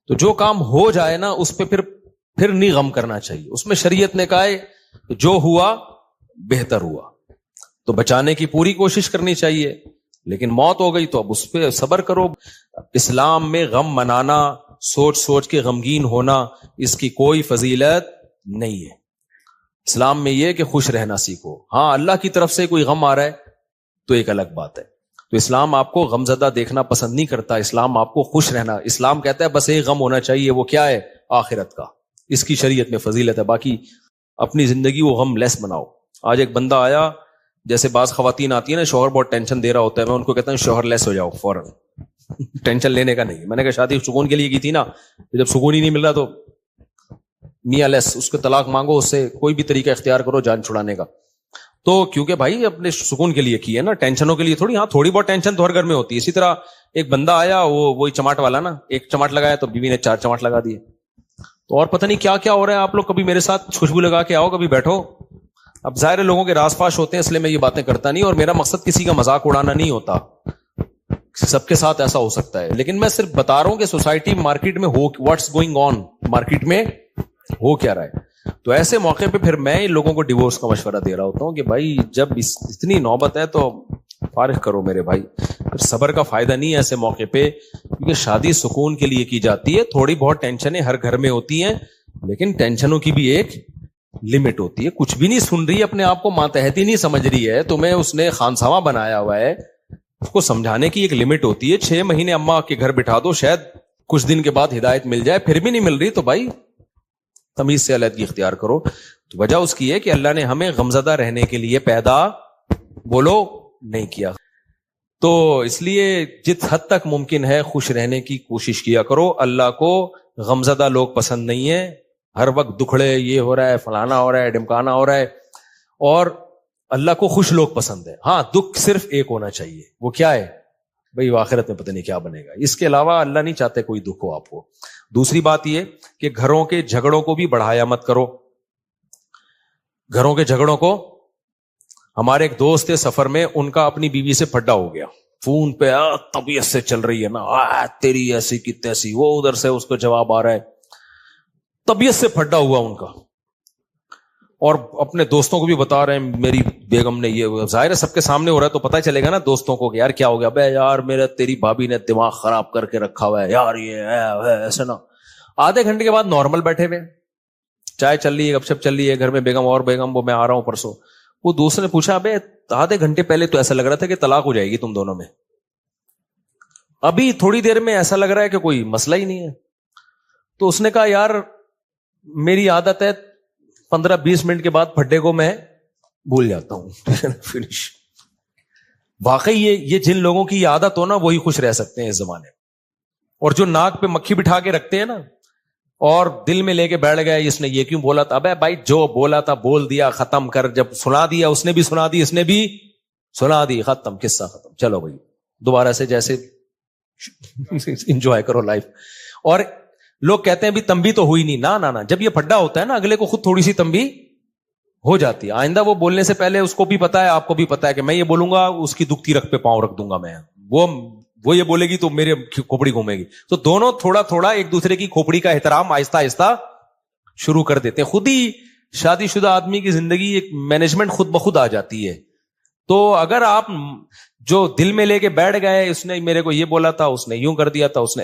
تو جو کام ہو جائے نا اس پہ پھر نہیں غم کرنا چاہیے. اس میں شریعت نے کہا ہے جو ہوا بہتر ہوا, تو بچانے کی پوری کوشش کرنی چاہیے. لیکن موت ہو گئی تو اب اس پہ صبر کرو. اسلام میں غم منانا, سوچ سوچ کے غمگین ہونا, اس کی کوئی فضیلت نہیں ہے. اسلام میں یہ کہ خوش رہنا سیکھو. ہاں اللہ کی طرف سے کوئی غم آ رہا ہے تو ایک الگ بات ہے. تو اسلام آپ کو غمزدہ دیکھنا پسند نہیں کرتا, اسلام آپ کو خوش رہنا. اسلام کہتا ہے بس ایک غم ہونا چاہیے, وہ کیا ہے؟ آخرت کا. اس کی شریعت میں فضیلت ہے. باقی اپنی زندگی وہ غم لیس بناؤ. آج ایک بندہ آیا, جیسے بعض خواتین آتی ہیں نا, شوہر بہت ٹینشن دے رہا ہوتا ہے, میں ان کو کہتا ہوں شوہر لیس ہو جاؤ فوراً. ٹینشن لینے کا نہیں. میں نے کہا شادی سکون کے لیے کی تھی نا, جب سکون ہی نہیں مل رہا تو میاں لیس, اس کو طلاق مانگو, اس سے کوئی بھی طریقہ اختیار کرو جان چھڑانے کا. تو کیونکہ بھائی اپنے سکون کے لیے کی ہے نا, ٹینشنوں کے لیے تھوڑی. ہاں تھوڑی بہت ٹینشن تو ہر گھر میں ہوتی ہے. اسی طرح ایک بندہ آیا, وہی چماٹ والا نا, ایک چماٹ لگایا تو بیوی نے 4 چماٹ لگا دیے. تو اور پتہ نہیں کیا کیا ہو رہا ہے. آپ لوگ کبھی میرے ساتھ خوشبو لگا کے آؤ, کبھی بیٹھو. اب ظاہر ہے لوگوں کے راز فاش ہوتے ہیں, اس لیے میں یہ باتیں کرتا نہیں, اور میرا مقصد کسی کا مذاق اڑانا نہیں ہوتا. سب کے ساتھ ایسا ہو سکتا ہے, لیکن میں صرف بتا رہا ہوں کہ سوسائٹی مارکیٹ میں ہو, واٹس گوئنگ آن, مارکیٹ میں ہو کیا رہا ہے. تو ایسے موقع پہ پھر میں لوگوں کو ڈیورس کا مشورہ دے رہا ہوتا ہوں کہ بھائی جب اتنی نوبت ہے تو فارغ کرو میرے بھائی. پھر صبر کا فائدہ نہیں ہے ایسے موقع پہ, کیونکہ شادی سکون کے لیے کی جاتی ہے. تھوڑی بہت ٹینشنیں ہر گھر میں ہوتی ہیں, لیکن ٹینشنوں کی بھی ایک لمٹ ہوتی ہے. کچھ بھی نہیں سن رہی, اپنے آپ کو ماتحتی نہیں سمجھ رہی ہے, تمہیں اس نے خانسامہ بنایا ہوا ہے, اس کو سمجھانے کی ایک لمٹ ہوتی ہے. 6 مہینے اماں کے گھر بٹھا دو, شاید کچھ دن کے بعد ہدایت مل جائے, پھر بھی نہیں مل رہی تو بھائی تمیز سے علیحدگی اختیار کرو. تو وجہ اس کی ہے کہ اللہ نے ہمیں غمزدہ رہنے کے لیے پیدا بولو نہیں کیا. تو اس لیے جت حد تک ممکن ہے خوش رہنے کی کوشش کیا کرو. اللہ کو غمزدہ لوگ پسند نہیں ہے, ہر وقت دکھڑے, یہ ہو رہا ہے, فلانا ہو رہا ہے, ڈمکانا ہو رہا ہے. اور اللہ کو خوش لوگ پسند ہے. ہاں دکھ صرف ایک ہونا چاہیے, وہ کیا ہے بھئی آخرت میں پتہ نہیں کیا بنے گا. اس کے علاوہ اللہ نہیں چاہتے کوئی دکھ ہو آپ کو. دوسری بات یہ کہ گھروں کے جھگڑوں کو بھی بڑھایا مت کرو. گھروں کے جھگڑوں کو, ہمارے ایک دوست تھے سفر میں, ان کا اپنی بیوی سے پھڈا ہو گیا. فون پہ طبیعت سے چل رہی ہے نا, تیری ایسی کی تیسی, وہ ادھر سے اس کو جواب آ رہا ہے, طبیعت سے پھڈا ہوا ان کا. اور اپنے دوستوں کو بھی بتا رہے ہیں میری بیگم نے یہ. ظاہر ہے سب کے سامنے ہو رہا ہے تو پتہ چلے گا نا دوستوں کو کہ یار کیا ہو گیا. بے یار میرا تیری بھابی نے دماغ خراب کر کے رکھا ہوا ہے یار, یہ ہے ایسے نا. آدھے گھنٹے کے بعد نارمل بیٹھے ہوئے, چائے چل رہی ہے, گپ شپ چل رہی ہے گھر میں, بیگم اور بیگم, وہ میں آ رہا ہوں پرسوں. وہ دوست نے پوچھا بے آدھے گھنٹے پہلے تو ایسا لگ رہا تھا کہ طلاق ہو جائے گی تم دونوں میں, ابھی تھوڑی دیر میں ایسا لگ رہا ہے کہ کوئی مسئلہ ہی نہیں ہے. تو اس نے کہا یار میری عادت ہے 15-20 منٹ کے بعد پھڈے کو میں بھول جاتا ہوں. فنش. واقعی یہ جن لوگوں کی عادت ہو نا وہی خوش رہ سکتے ہیں اس زمانے میں. اور جو ناک پہ مکھی بٹھا کے رکھتے ہیں نا اور دل میں لے کے بیٹھ گئے اس نے یہ کیوں بولا تھا, ابے بھائی جو بولا تھا بول دیا, ختم کر. جب سنا دیا اس نے بھی سنا دی, اس نے بھی سنا دی, ختم, قصہ ختم. چلو بھائی دوبارہ سے جیسے انجوائے کرو لائف. اور لوگ کہتے ہیں بھی تنبیہ تو ہوئی نہیں. نہ جب یہ پھڈا ہوتا ہے نا اگلے کو خود تھوڑی سی تنبیہ ہو جاتی ہے. آئندہ وہ بولنے سے پہلے اس کو بھی پتا ہے, آپ کو بھی پتا ہے کہ میں یہ بولوں گا اس کی دکھتی رکھ پہ پاؤں رکھ دوں گا میں, وہ یہ بولے گی تو میرے کھوپڑی گھومے گی. تو دونوں تھوڑا تھوڑا ایک دوسرے کی کھوپڑی کا احترام آہستہ آہستہ شروع کر دیتے ہیں. خود ہی شادی شدہ آدمی کی زندگی ایک مینجمنٹ خود بخود آ جاتی ہے. تو اگر آپ جو دل میں لے کے بیٹھ گئے, اس نے میرے کو یہ بولا تھا, اس نے یوں کر دیا تھا, اس نے